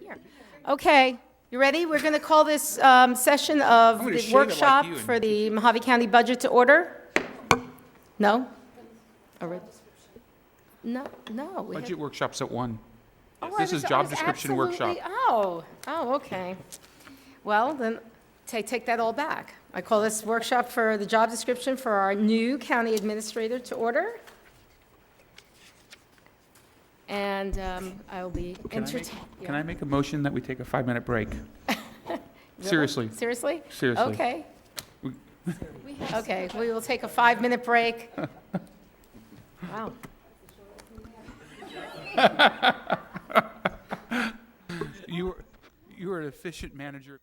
Here. Okay, you ready? We're going to call this session of gonna the shave it like workshop you and- for the Mojave County budget to order. No? All right. No, no. we Budget have- workshop's at 1. Oh, I This is was- I job was description workshop. absolutely- Oh, okay. Well, then, take that all back. I call this workshop for the job description for our new county administrator to order. And I'll be entertaining. Can I make a motion that we take a 5-minute break? Seriously. Seriously? Seriously. Okay. Okay, we will take a 5-minute break. Wow. You are an efficient manager.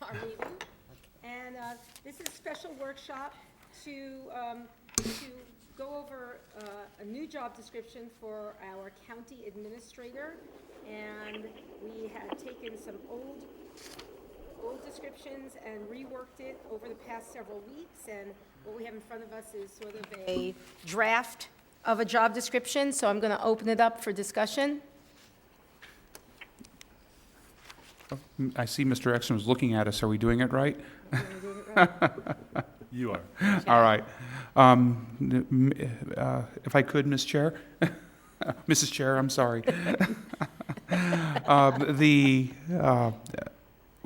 Our meeting, and this is a special workshop to go over a new job description for our county administrator, and we had taken some old descriptions and reworked it over the past several weeks, and what we have in front of us is sort of a draft of a job description, so I'm going to open it up for discussion. I see Mr. Exum is looking at us. Are we doing it right? You are. All right. If I could, Ms. Chair, Mrs. Chair, I'm sorry.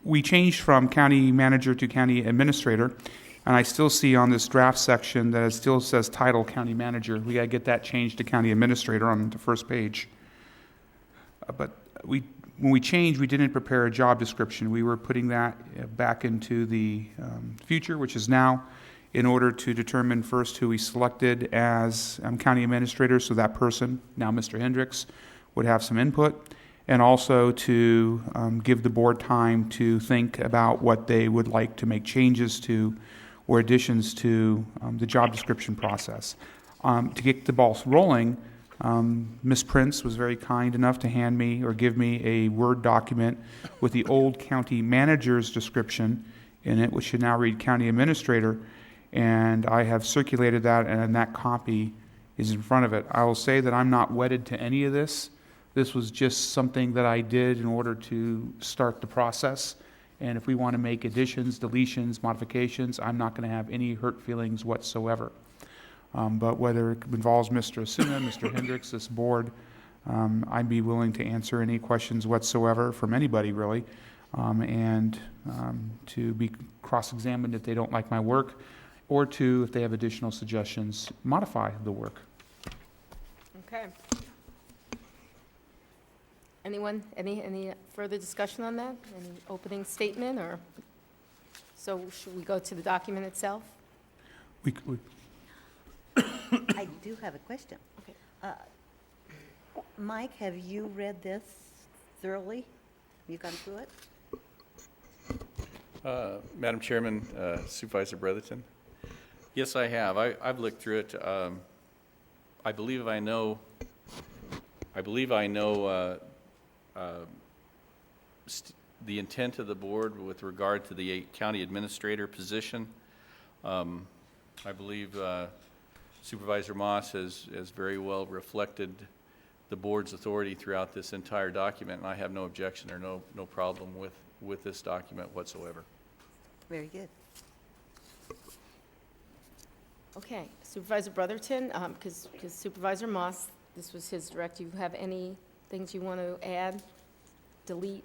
We changed from county manager to county administrator, and I still see on this draft section that it still says title county manager. We got to get that changed to county administrator on the first page. But when we changed, we didn't prepare a job description. We were putting that back into the future, which is now, in order to determine first who we selected as county administrator, so that person, now Mr. Hendricks, would have some input, and also to give the board time to think about what they would like to make changes to or additions to the job description process. To get the ball rolling, Ms. Prince was very kind enough to hand me or give me a Word document with the old county manager's description in it, which should now read county administrator, and I have circulated that, and that copy is in front of it. I will say that I'm not wedded to any of this. This was just something that I did in order to start the process, and if we want to make additions, deletions, modifications, I'm not going to have any hurt feelings whatsoever. But whether it involves Mr. Asuna, Mr. Hendricks, this board, I'd be willing to answer any questions whatsoever from anybody, really. and to be cross-examined if they don't like my work, or to, if they have additional suggestions, modify the work. Okay. Anyone, any further discussion on that? Any opening statement, or, so should we go to the document itself? We, I do have a question. Okay. Mike, have you read this thoroughly? You gone through it? Madam Chairman, Supervisor Brotherton. Yes, I have. I've looked through it. I believe I know the intent of the board with regard to the county administrator position. I believe Supervisor Moss has very well reflected the board's authority throughout this entire document, and I have no objection or no problem with this document whatsoever. Very good. Okay, Supervisor Brotherton, because Supervisor Moss, this was his direct, you have any things you want to add, delete?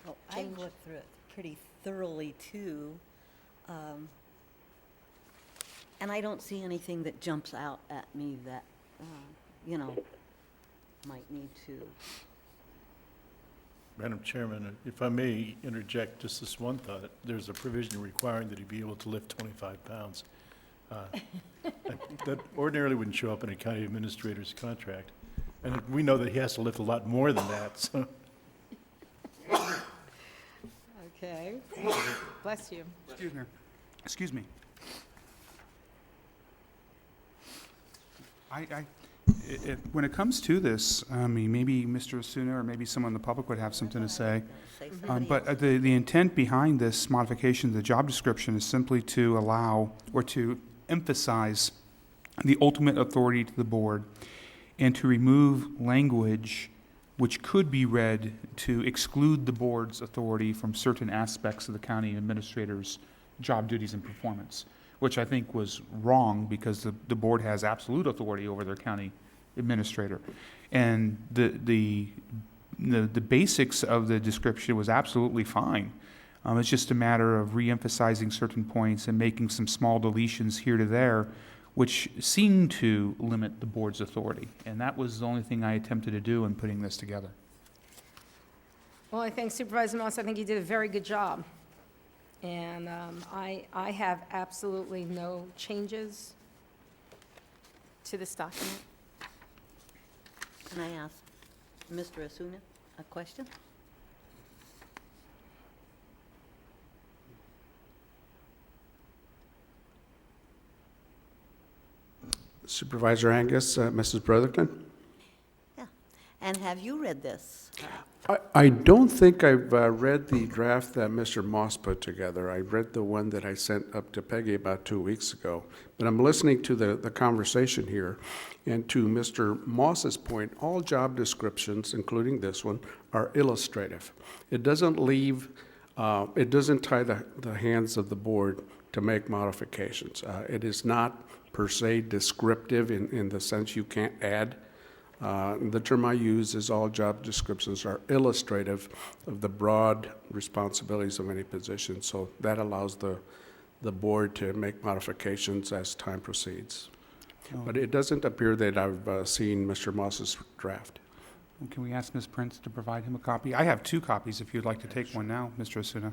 Well, I Change. looked through it pretty thoroughly, too. And I don't see anything that jumps out at me that, might need to. Madam Chairman, if I may interject just this one thought, there's a provision requiring that he be able to lift 25 pounds. That ordinarily wouldn't show up in a county administrator's contract. And we know that he has to lift a lot more than that, so. Okay, bless you. Excuse me. When it comes to this, I mean, maybe Mr. Osuna or maybe someone in the public would have something to say. Say somebody But else. the intent behind this modification of the job description is simply to allow or to emphasize the ultimate authority to the board and to remove language which could be read to exclude the board's authority from certain aspects of the county administrator's job duties and performance, which I think was wrong because the board has absolute authority over their county administrator. And the basics of the description was absolutely fine. It's just a matter of re-emphasizing certain points and making some small deletions here to there, which seemed to limit the board's authority. And that was the only thing I attempted to do in putting this together. Well, I thank Supervisor Moss, I think you did a very good job. And I have absolutely no changes to this document. Can I ask Mr. Osuna a question? Supervisor Angus, Mrs. Brotherton? Yeah. And have you read this? I don't think I've read the draft that Mr. Moss put together. I read the one that I sent up to Peggy about 2 weeks ago. But I'm listening to the conversation here. And to Mr. Moss's point, all job descriptions, including this one, are illustrative. It doesn't leave, it doesn't tie the hands of the board to make modifications. It is not per se descriptive in the sense you can't add. The term I use is all job descriptions are illustrative of the broad responsibilities of any position. So that allows the board to make modifications as time proceeds. But it doesn't appear that I've seen Mr. Moss's draft. Can we ask Ms. Prince to provide him a copy? I have 2 copies if you'd like to take one now, Mr. Osuna.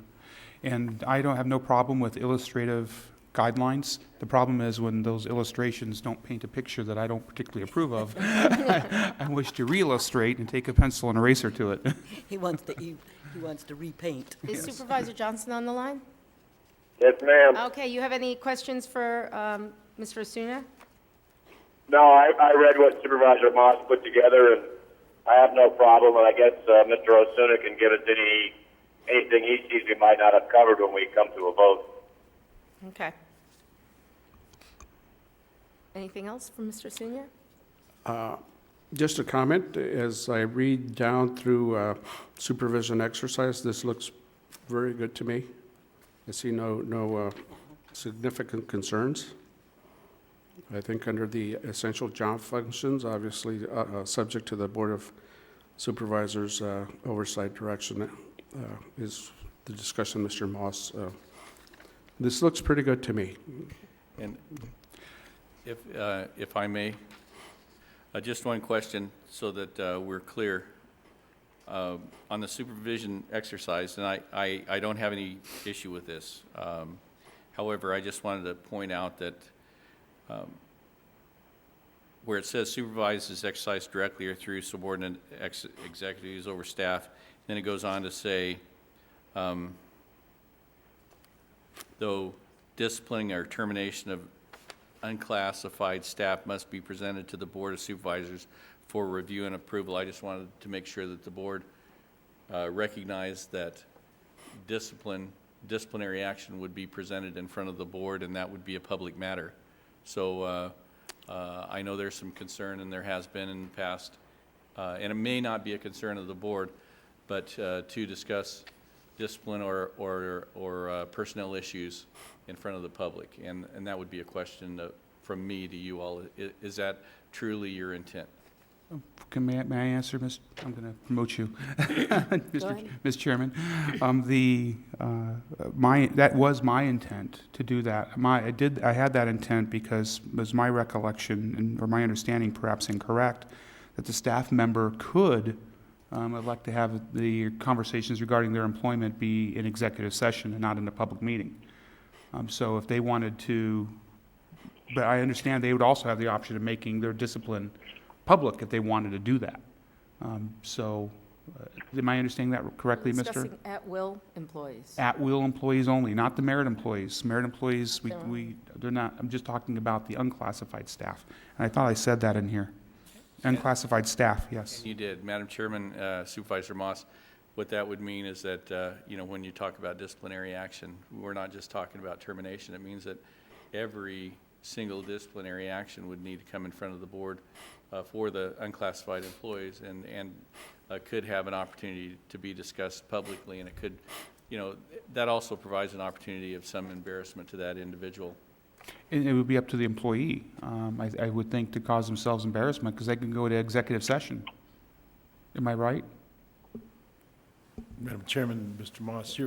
And I don't have no problem with illustrative guidelines. The problem is when those illustrations don't paint a picture that I don't particularly approve of. I wish to re-illustrate and take a pencil and eraser to it. He wants to repaint. Is Supervisor Johnson on the line? Yes, ma'am. Okay, you have any questions for Mr. Osuna? No, I read what Supervisor Moss put together, and I have no problem. And I guess Mr. Osuna can give us anything he sees we might not have covered when we come to a vote. Okay. Anything else from Mr. Osuna? Just a comment, as I read down through supervision exercise, this looks very good to me. I see no significant concerns. I think under the essential job functions, obviously subject to the Board of Supervisors' oversight direction is the discussion, Mr. Moss. This looks pretty good to me. And if I may, just one question so that we're clear. On the supervision exercise, and I don't have any issue with this. However, I just wanted to point out that where it says supervises exercise directly or through subordinate executives over staff, then it goes on to say, though disciplining or termination of unclassified staff must be presented to the Board of Supervisors for review and approval. I just wanted to make sure that the board recognized that disciplinary action would be presented in front of the board, and that would be a public matter. So I know there's some concern, and there has been in the past, and it may not be a concern of the board, but to discuss discipline or personnel issues in front of the public, and that would be a question from me to you all. Is that truly your intent? May I answer, Ms.? I'm going to promote you, ahead. Ms. Chairman. That was my intent to do that. I had that intent because it was my recollection, or my understanding, perhaps incorrect, that the staff member could elect to have the conversations regarding their employment be in executive session and not in a public meeting. So if they wanted to, but I understand they would also have the option of making their discipline public if they wanted to do that. Am I understanding that correctly, Mr.? Discussing at-will employees. At-will employees only, not the merit employees. Merit employees, they're not, I'm just talking about the unclassified staff. And I thought I said that in here. Unclassified staff, yes. You did. Madam Chairman, Supervisor Moss, what that would mean is that, when you talk about disciplinary action, we're not just talking about termination. It means that every single disciplinary action would need to come in front of the board for the unclassified employees, and could have an opportunity to be discussed publicly, and it could, that also provides an opportunity of some embarrassment to that individual. And it would be up to the employee, I would think, to cause themselves embarrassment, because they can go to executive session. Am I right? Madam Chairman, Mr. Moss,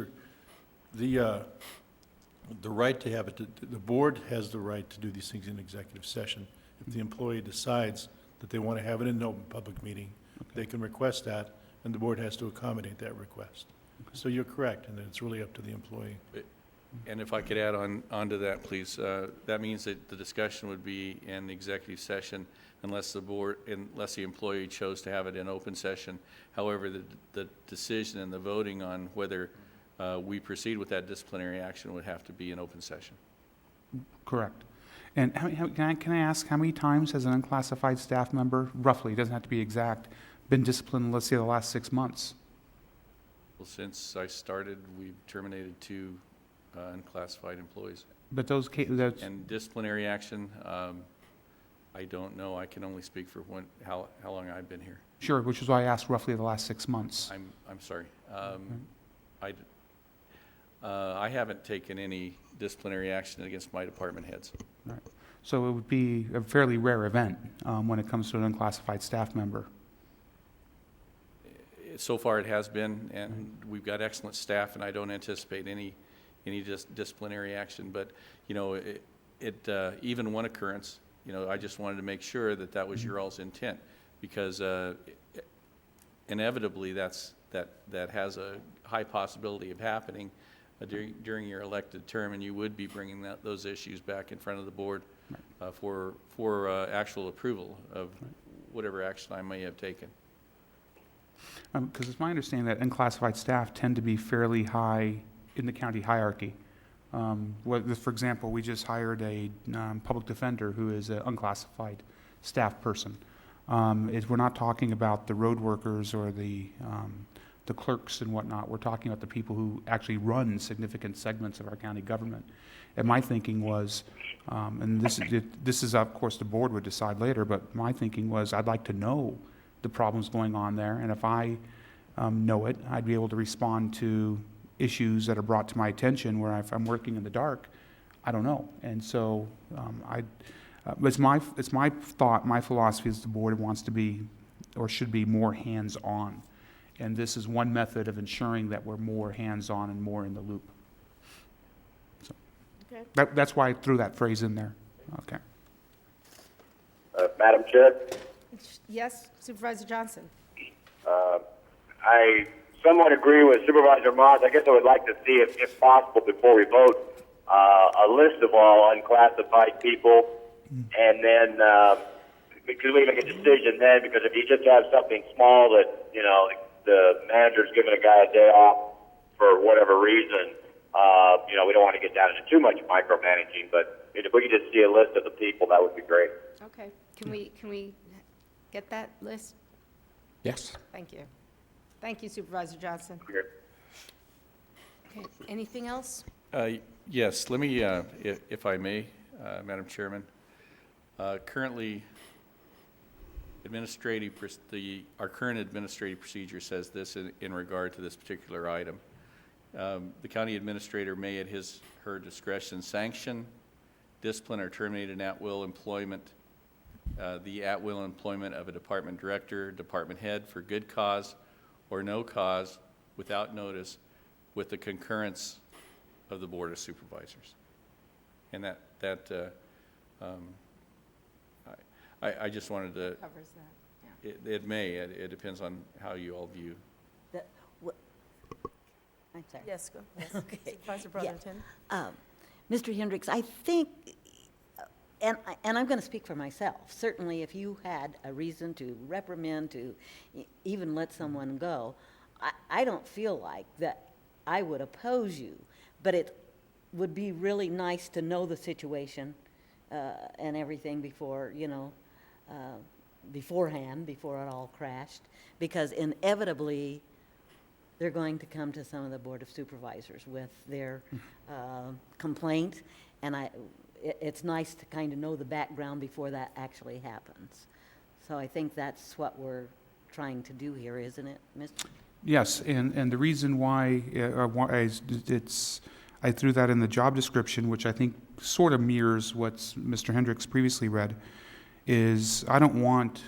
the right to have it, the board has the right to do these things in executive session. If the employee decides that they want to have it in an open public meeting, they can request that, and the board has to accommodate that request. So you're correct, and then it's really up to the employee. And if I could add onto that, please, that means that the discussion would be in executive session unless the employee chose to have it in open session. However, the decision and the voting on whether we proceed with that disciplinary action would have to be in open session. Correct. And can I ask, how many times has an unclassified staff member, roughly, it doesn't have to be exact, been disciplined, let's say, the last 6 months? Well, since I started, we've terminated 2 unclassified employees. But those cases, And disciplinary action, I don't know. I can only speak for how long I've been here. sure, which is why I asked roughly the last 6 months. I'm sorry. I haven't taken any disciplinary action against my department heads. Right. So it would be a fairly rare event when it comes to an unclassified staff member. So far, it has been, and we've got excellent staff, and I don't anticipate any disciplinary action. But even one occurrence, I just wanted to make sure that was your all's intent, because inevitably that has a high possibility of happening during your elected term, and you would be bringing those issues back in front of the board for actual approval of whatever action I may have taken. Because it's my understanding that unclassified staff tend to be fairly high in the county hierarchy. For example, we just hired a public defender who is an unclassified staff person. We're not talking about the road workers or the clerks and whatnot. We're talking about the people who actually run significant segments of our county government. And my thinking was, and this is of course the board would decide later, but my thinking was I'd like to know the problems going on there, and if I know it, I'd be able to respond to issues that are brought to my attention where if I'm working in the dark, I don't know. And so it's my thought, my philosophy is the board wants to be or should be more hands-on. And this is one method of ensuring that we're more hands-on and more in the loop. So Okay. that's why I threw that phrase in there. Okay. Madam Chair, Yes, Supervisor Johnson? I somewhat agree with Supervisor Moss. I guess I would like to see, if possible, before we vote, a list of all unclassified people, and then because we make a decision then. Because if you just have something small that the manager's giving a guy a day off for whatever reason, we don't want to get down into too much micromanaging. But if we could just see a list of the people, that would be great. Okay, can we get that list? Yes. Thank you. Thank you, Supervisor Johnson. Okay. Okay, anything else? Yes, let me, if I may, Madam Chairman. Currently, our current administrative procedure says this in regard to this particular item. The county administrator may, at her discretion, sanction, discipline, or terminate an at-will employment, the at-will employment of a department director, department head for good cause or no cause without notice, with the concurrence of the Board of Supervisors. And I just wanted to, Covers that, yeah. it may, it depends on how you all view. I'm sorry. Yes, go. Yes. Okay. Supervisor Yeah. Brotherton? Mr. Hendricks, I think, and I'm going to speak for myself, certainly if you had a reason to reprimand, to even let someone go, I don't feel like that I would oppose you, but it would be really nice to know the situation and everything before, beforehand, before it all crashed, because inevitably, they're going to come to some of the Board of Supervisors with their complaint, and it's nice to kind of know the background before that actually happens. So I think that's what we're trying to do here, isn't it, Mr.? Yes, and the reason why I threw that in the job description, which I think sort of mirrors what Mr. Hendricks previously read, is I don't want,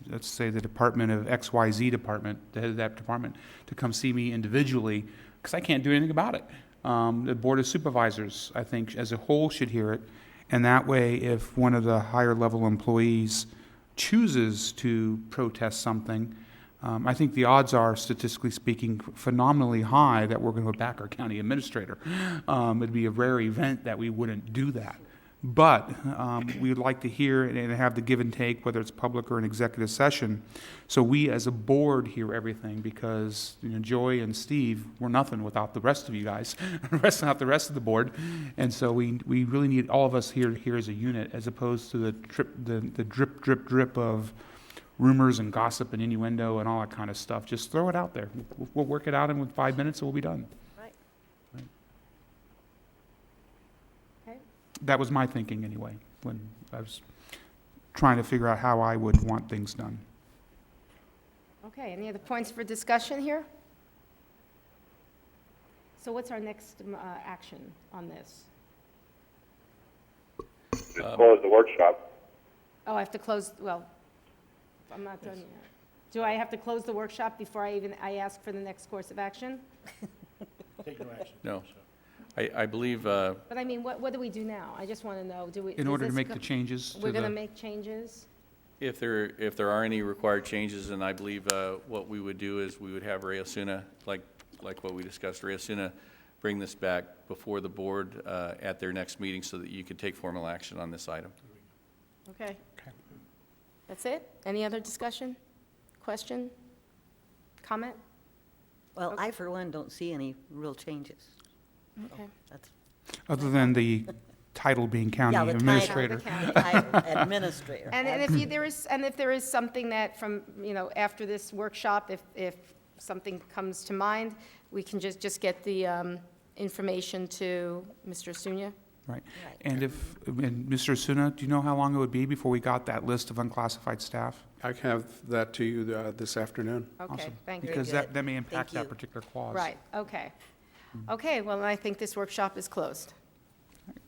let's say the department of XYZ department, the head of that department, to come see me individually, because I can't do anything about it. The Board of Supervisors, I think, as a whole should hear it, and that way, if one of the higher level employees chooses to protest something, I think the odds are, statistically speaking, phenomenally high that we're going to back our county administrator. It'd be a rare event that we wouldn't do that. But we would like to hear and have the give and take, whether it's public or an executive session, so we as a board hear everything, because Joy and Steve, we're nothing without the rest of you guys, without the rest of the board, and so we really need all of us here as a unit, as opposed to the drip of rumors and gossip and innuendo and all that kind of stuff. Just throw it out there. We'll work it out in 5 minutes and we'll be done. Right. Okay, That was my thinking anyway, when I was trying to figure out how I would want things done. okay, any other points for discussion here? So what's our next action on this? Just close the workshop. Oh, I have to close, well, I'm not done yet. Do I have to close the workshop before I ask for the next course of action? Take no action. No. I believe, But I mean, what do we do now? I just want to know, do we? In does order to this make go- the changes to We're going to the, make changes? if there are any required changes, and I believe what we would do is we would have Ray Osuna, like what we discussed, Ray Osuna bring this back before the board at their next meeting so that you could take formal action on this item. Okay. That's it? Any other discussion, question, comment? Well, I, for one, don't see any real changes. Okay. That's, other than the title being county yeah, the administrator. title, administrator. And if there is something that from, after this workshop, if something comes to mind, we can just get the information to Mr. Osuna? Right. Right. And Mr. Osuna, do you know how long it would be before we got that list of unclassified staff? I have that to you this afternoon. Okay, Awesome. thank you. Because good. that may impact Thank that you. particular clause. Right, okay. Okay, well, I think this workshop is closed.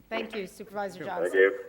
Thank you, Supervisor Johnson. Thank you.